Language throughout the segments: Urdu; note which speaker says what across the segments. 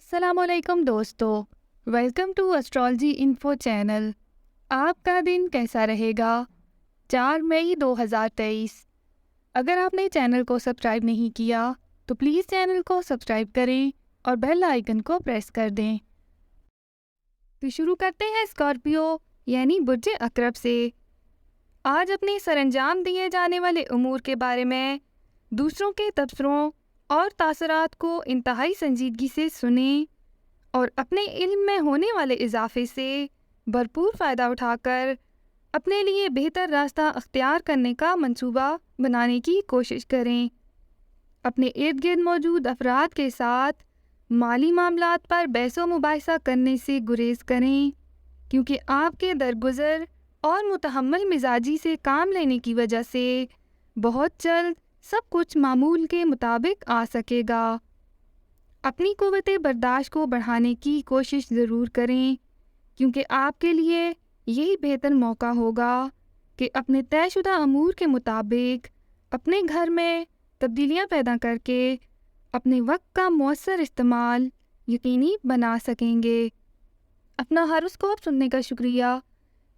Speaker 1: السلام علیکم دوستو، welcome to astrology info channel. آپ کا دن کیسا رہے گا؟ 4 مئی 2023۔ اگر آپ نے چینل کو سبسکرائب نہیں کیا تو پلیز چینل کو سبسکرائب کریں اور بیل آئیکن کو پریس کر دیں۔ تو شروع کرتے ہیں اسکارپیو یعنی برج عقرب سے۔ آج اپنے سر انجام دیے جانے والے امور کے بارے میں دوسروں کے تبصروں اور تاثرات کو انتہائی سنجیدگی سے سنیں اور اپنے علم میں ہونے والے اضافے سے بھرپور فائدہ اٹھا کر اپنے لیے بہتر راستہ اختیار کرنے کا منصوبہ بنانے کی کوشش کریں۔ اپنے ارد گرد موجود افراد کے ساتھ مالی معاملات پر بحث و مباحثہ کرنے سے گریز کریں، کیونکہ آپ کے درگزر اور متحمل مزاجی سے کام لینے کی وجہ سے بہت جلد سب کچھ معمول کے مطابق آ سکے گا۔ اپنی قوت برداشت کو بڑھانے کی کوشش ضرور کریں، کیونکہ آپ کے لیے یہی بہتر موقع ہوگا کہ اپنے طے شدہ امور کے مطابق اپنے گھر میں تبدیلیاں پیدا کر کے اپنے وقت کا مؤثر استعمال یقینی بنا سکیں گے۔ اپنا ہاروسکوپ سننے کا شکریہ۔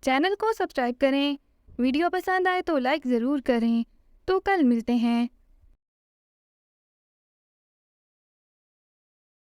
Speaker 1: چینل کو سبسکرائب کریں، ویڈیو پسند آئے تو لائک ضرور کریں۔ تو کل ملتے ہیں۔